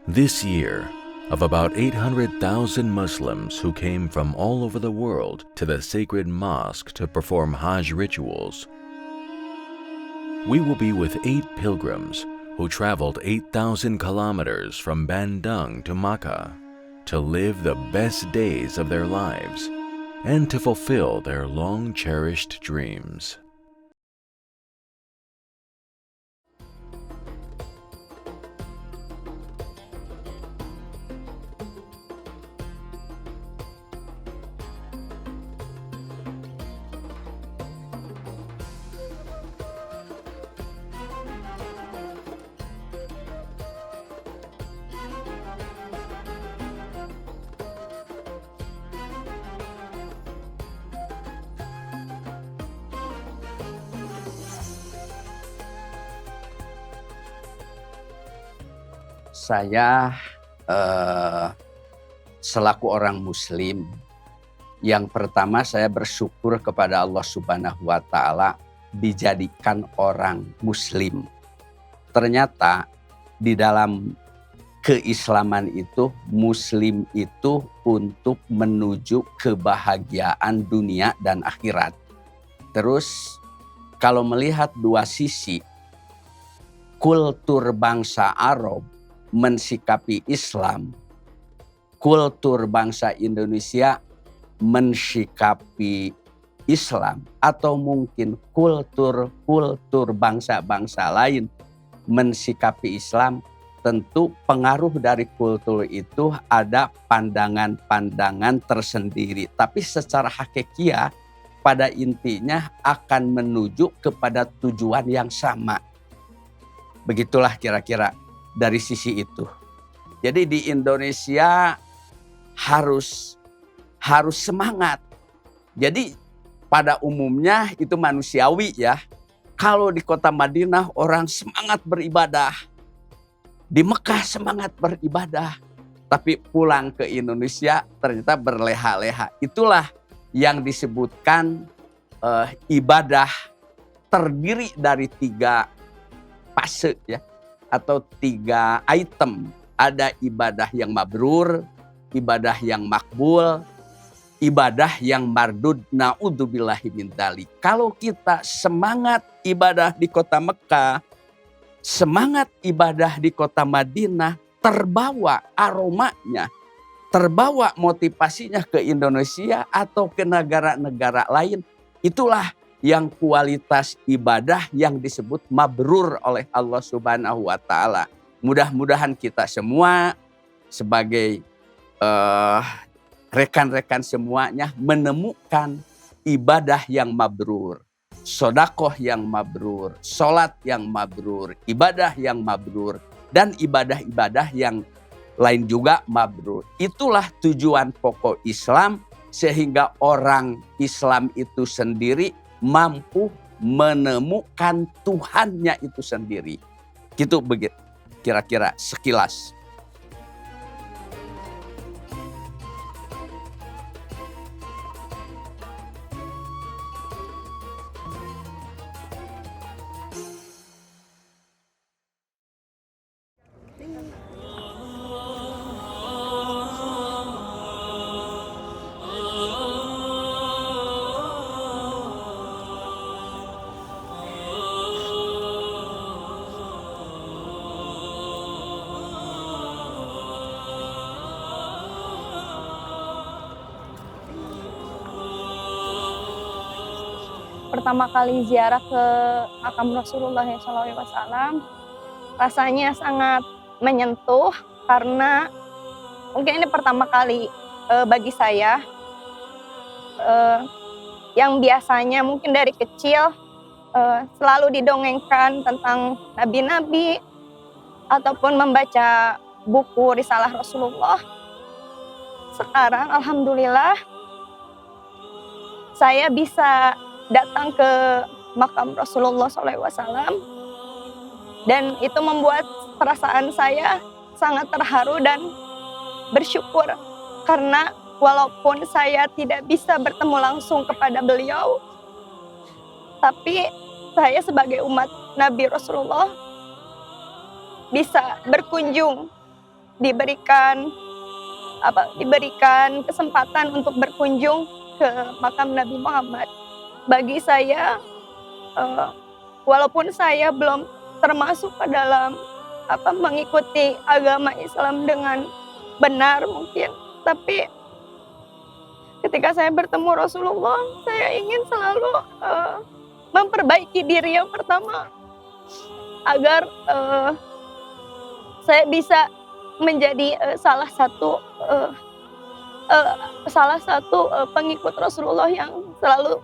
This year, of about 800,000 Muslims who came from all over the world to the sacred mosque to perform Hajj rituals, we will be with 8 pilgrims who traveled 8,000 kilometers from Bandung to Makkah to live the best days of their lives and to fulfill their long-cherished dreams. Saya selaku orang Muslim, yang pertama saya bersyukur kepada Allah Subhanahu wa Ta'ala dijadikan orang Muslim. Ternyata di dalam keislaman itu, Muslim itu untuk menuju kebahagiaan dunia dan akhirat. Terus kalau melihat dua sisi, kultur bangsa Arab mensikapi Islam, kultur bangsa Indonesia mensikapi Islam, atau mungkin kultur bangsa-bangsa lain mensikapi Islam, tentu pengaruh dari kultur itu ada pandangan-pandangan tersendiri. Tapi secara hakikiah pada intinya akan menuju kepada tujuan yang sama. Begitulah kira-kira dari sisi itu. Jadi di Indonesia harus semangat. Jadi pada umumnya itu manusiawi ya. Kalau di kota Madinah orang semangat beribadah. Di Mekah semangat beribadah. Tapi pulang ke Indonesia ternyata berleha-leha. Itulah yang disebutkan ibadah terdiri dari 3 fase ya. Atau 3 item. Ada ibadah yang mabrur, ibadah yang makbul, ibadah yang mardud. Na'udzubillahi min dzalik. Kalau kita semangat ibadah di kota Mekah, semangat ibadah di kota Madinah, terbawa aromanya, terbawa motivasinya ke Indonesia atau ke negara-negara lain, itulah yang kualitas ibadah yang disebut mabrur oleh Allah Subhanahu wa Ta'ala. Mudah-mudahan kita semua sebagai rekan-rekan semuanya menemukan ibadah yang mabrur, sedekah yang mabrur, sholat yang mabrur, ibadah yang mabrur, dan ibadah-ibadah yang lain juga mabrur. Itulah tujuan pokok Islam, sehingga orang Islam itu sendiri mampu menemukan Tuhannya itu sendiri. Gitu begitu kira-kira sekilas. Pertama kali ziarah ke makam Rasulullah SAW, rasanya sangat menyentuh karena mungkin ini pertama kali bagi saya, yang biasanya mungkin dari kecil selalu didongengkan tentang nabi-nabi ataupun membaca buku risalah Rasulullah. Sekarang alhamdulillah saya bisa datang ke makam Rasulullah SAW, dan itu membuat perasaan saya sangat terharu dan bersyukur, karena walaupun saya tidak bisa bertemu langsung kepada beliau, tapi saya sebagai umat Nabi Rasulullah bisa berkunjung diberikan kesempatan untuk berkunjung ke makam Nabi Muhammad. Bagi saya, walaupun saya belum termasuk ke dalam mengikuti agama Islam dengan benar mungkin, tapi ketika saya bertemu Rasulullah, saya ingin selalu memperbaiki diri yang pertama agar saya bisa menjadi salah satu pengikut Rasulullah yang selalu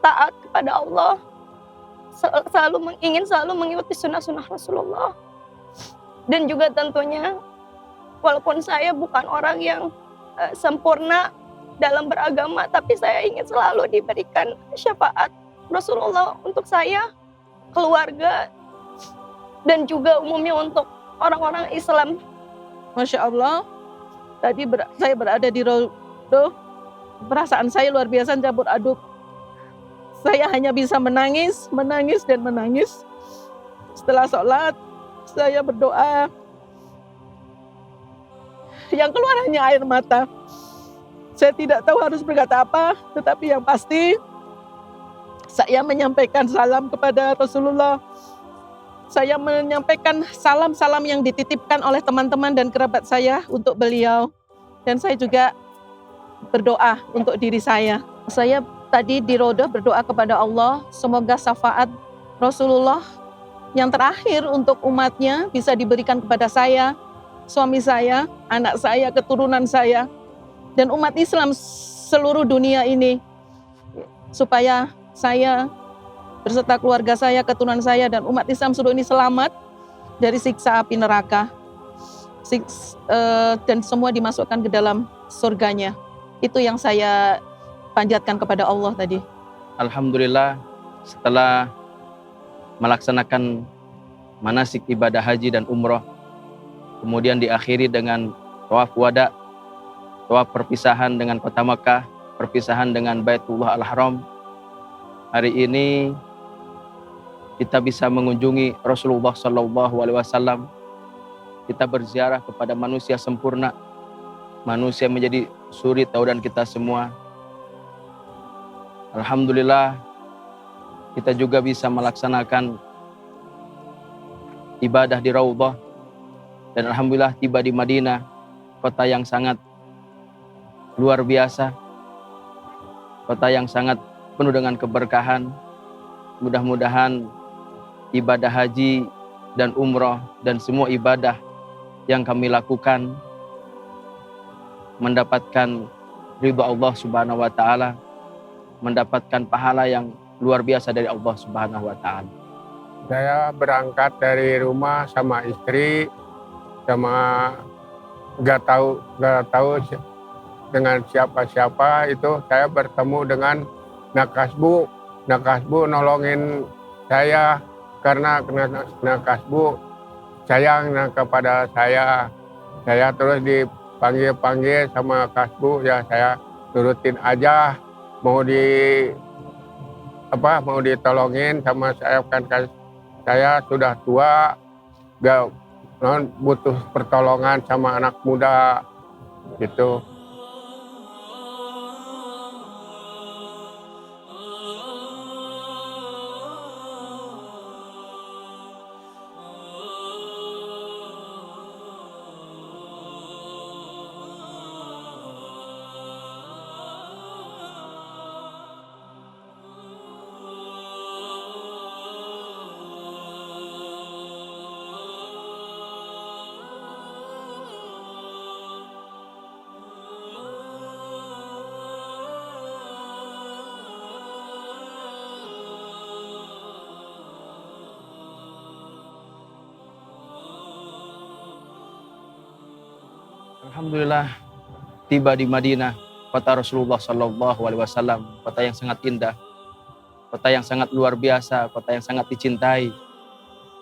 taat kepada Allah, ingin selalu mengikuti sunnah-sunnah Rasulullah. Dan juga tentunya walaupun saya bukan orang yang sempurna dalam beragama, tapi saya ingin selalu diberikan syafaat Rasulullah untuk saya, keluarga, dan juga umumnya untuk orang-orang Islam. Masya Allah, tadi saya berada di Rodo, perasaan saya luar biasa campur aduk. Saya hanya bisa menangis dan menangis. Setelah sholat, saya berdoa. Yang keluar hanya air mata. Saya tidak tahu harus berkata apa, tetapi yang pasti saya menyampaikan salam kepada Rasulullah. Saya menyampaikan salam-salam yang dititipkan oleh teman-teman dan kerabat saya untuk beliau. Dan saya juga berdoa untuk diri saya. Saya tadi di Rodo berdoa kepada Allah, semoga syafaat Rasulullah yang terakhir untuk umatnya bisa diberikan kepada saya, suami saya, anak saya, keturunan saya, dan umat Islam seluruh dunia ini, supaya saya berserta keluarga saya, keturunan saya, dan umat Islam seluruh ini selamat dari siksa api neraka, dan semua dimasukkan ke dalam surganya. Itu yang saya panjatkan kepada Allah tadi. Alhamdulillah, setelah melaksanakan manasik ibadah haji dan umroh, kemudian diakhiri dengan tawaf wada, tawaf perpisahan dengan kota Makkah, perpisahan dengan Baitullah Al-Haram. Hari ini kita bisa mengunjungi Rasulullah SAW. Kita berziarah kepada manusia sempurna, manusia menjadi suri taudan kita semua. Alhamdulillah, kita juga bisa melaksanakan ibadah di Raudhah, dan alhamdulillah tiba di Madinah, kota yang sangat luar biasa, kota yang sangat penuh dengan keberkahan. Mudah-mudahan ibadah haji dan umroh dan semua ibadah yang kami lakukan mendapatkan ridha Allah Subhanahu wa taala, mendapatkan pahala yang luar biasa dari Allah Subhanahu wa taala. Saya berangkat dari rumah sama istri, sama nggak tahu dengan siapa-siapa. Itu saya bertemu dengan Nakasbu nolongin saya karena Nakasbu sayang kepada saya. Saya terus dipanggil sama Kasbu, ya saya turutin aja. Mau ditolongin sama saya, kan saya sudah tua, gak butuh pertolongan sama anak muda gitu. Alhamdulillah, tiba di Madinah, kota Rasulullah SAW, kota yang sangat indah, kota yang sangat luar biasa, kota yang sangat dicintai.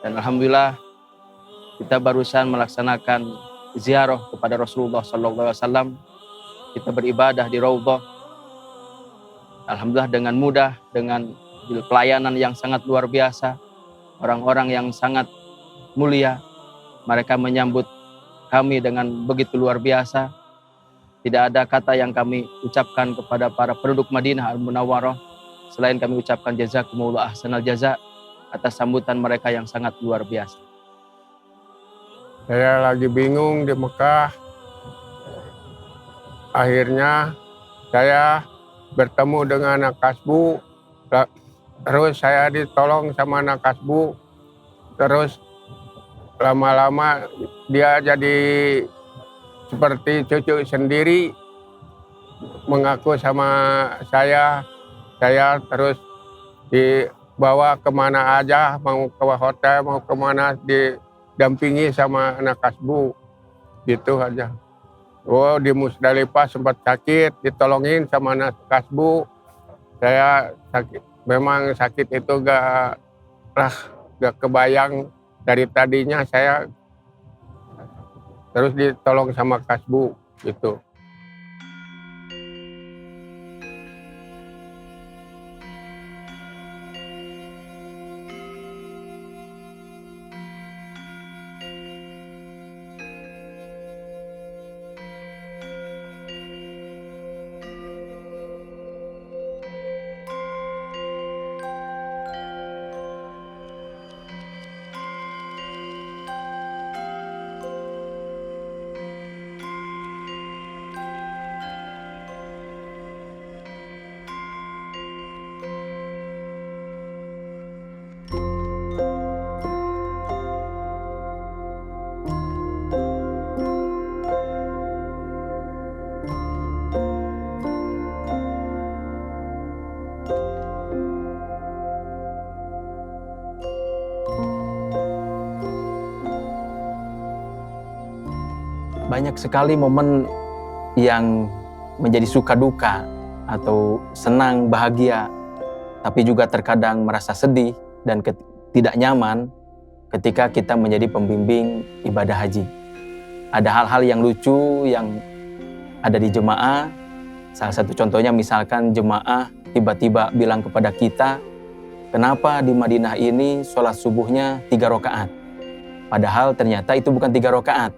Dan alhamdulillah, kita barusan melaksanakan ziarah kepada Rasulullah SAW. Kita beribadah di Raudhah. Alhamdulillah dengan mudah, dengan pelayanan yang sangat luar biasa, orang-orang yang sangat mulia, mereka menyambut kami dengan begitu luar biasa. Tidak ada kata yang kami ucapkan kepada para penduduk Madinah Al-Munawwarah selain kami ucapkan jazakumullah ahsanal jaza atas sambutan mereka yang sangat luar biasa. Saya lagi bingung di Mekah. Akhirnya saya bertemu dengan anak kasbu. Terus saya ditolong sama anak kasbu. Terus lama-lama dia jadi seperti cucu sendiri, mengaku sama saya terus dibawa kemana aja, mau ke hotel, mau kemana, didampingi sama anak kasbu, gitu aja. Oh, di Musdalifah sempat sakit, ditolongin sama anak kasbu. Saya sakit, memang sakit itu gak kebayang dari tadinya saya. Terus ditolong sama kasbu gitu. Banyak sekali momen yang menjadi suka duka atau senang, bahagia, tapi juga terkadang merasa sedih dan tidak nyaman ketika kita menjadi pembimbing ibadah haji. Ada hal-hal yang lucu yang ada di jemaah. Salah satu contohnya misalkan jemaah tiba-tiba bilang kepada kita, kenapa di Madinah ini sholat subuhnya 3 rakaat? Padahal ternyata itu bukan 3 rakaat.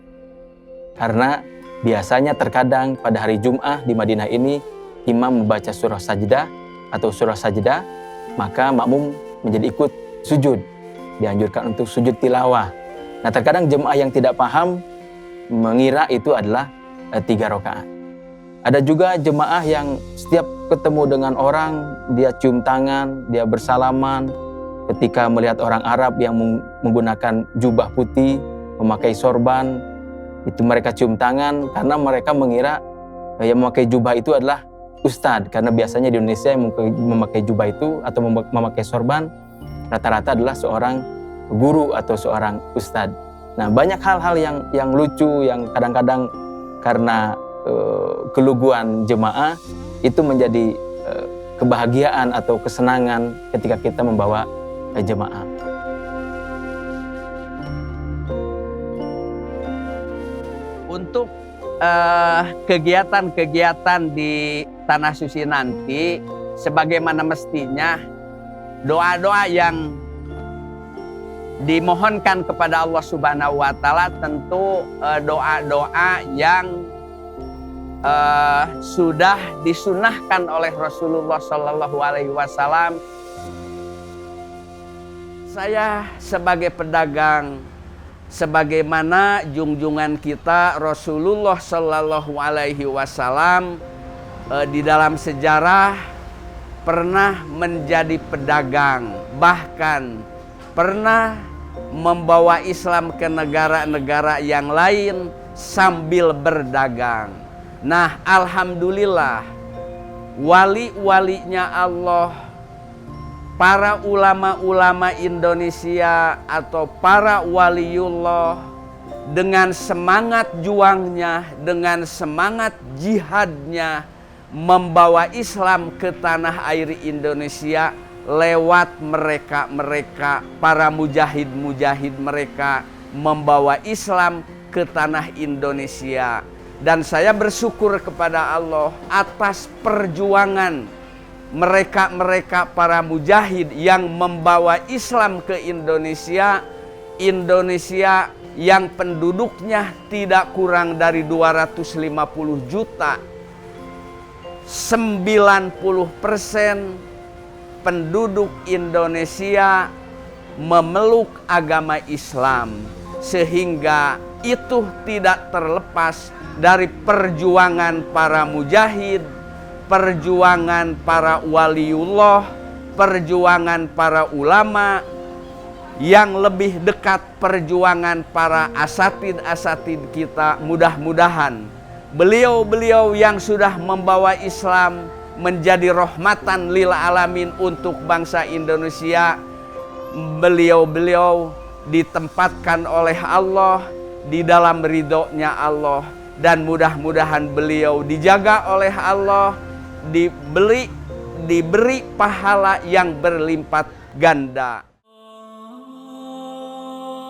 Karena biasanya terkadang pada hari Jum'ah di Madinah ini imam membaca surah sajdah atau surah sajdah, maka makmum menjadi ikut sujud. Dianjurkan untuk sujud tilawah. Nah, terkadang jemaah yang tidak paham mengira itu adalah 3 rakaat. Ada juga jemaah yang setiap ketemu dengan orang, dia cium tangan, dia bersalaman. Ketika melihat orang Arab yang menggunakan jubah putih, memakai sorban, itu mereka cium tangan karena mereka mengira yang memakai jubah itu adalah ustadz. Karena biasanya di Indonesia yang memakai jubah itu atau memakai sorban rata-rata adalah seorang guru atau seorang ustadz. Nah, banyak hal-hal yang lucu yang kadang-kadang karena keluguan jemaah itu menjadi kebahagiaan atau kesenangan ketika kita membawa jemaah. Untuk kegiatan-kegiatan di Tanah Suci nanti, sebagaimana mestinya doa-doa yang dimohonkan kepada Allah Subhanahu wa Ta'ala, tentu doa-doa yang sudah disunahkan oleh Rasulullah Shallallahu Alaihi Wasallam. Saya sebagai pedagang, sebagaimana junjungan kita Rasulullah Shallallahu Alaihi Wasallam di dalam sejarah pernah menjadi pedagang, bahkan pernah membawa Islam ke negara-negara yang lain sambil berdagang. Nah, alhamdulillah wali-walinya Allah, para ulama-ulama Indonesia atau para waliullah dengan semangat juangnya, dengan semangat jihadnya membawa Islam ke tanah air Indonesia lewat mereka para mujahid-mujahid mereka membawa Islam ke tanah Indonesia. Dan saya bersyukur kepada Allah atas perjuangan mereka para mujahid yang membawa Islam ke Indonesia Indonesia yang penduduknya tidak kurang dari 250 juta, 90% penduduk Indonesia memeluk agama Islam, sehingga itu tidak terlepas dari perjuangan para mujahid, perjuangan para waliullah, perjuangan para ulama, yang lebih dekat perjuangan para asatid kita. Mudah-mudahan beliau-beliau yang sudah membawa Islam menjadi rahmatan lil alamin untuk bangsa Indonesia, beliau-beliau ditempatkan oleh Allah di dalam ridhonya Allah, dan mudah-mudahan beliau dijaga oleh Allah, diberi pahala yang berlipat ganda.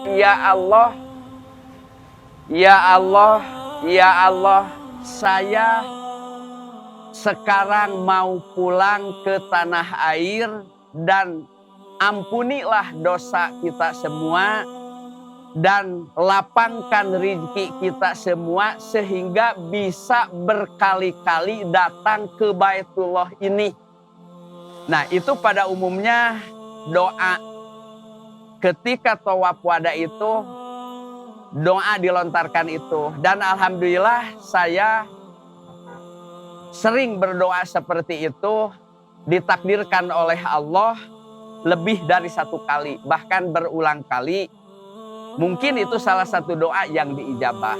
Ya Allah, ya Allah, ya Allah, saya sekarang mau pulang ke tanah air, dan ampunilah dosa kita semua dan lapangkan rezeki kita semua sehingga bisa berkali-kali datang ke Baitullah ini. Nah, itu pada umumnya doa ketika tawaf wada itu, doa dilontarkan itu. Dan alhamdulillah saya sering berdoa seperti itu, ditakdirkan oleh Allah lebih dari satu kali, bahkan berulang kali. Mungkin itu salah satu doa yang diijabah.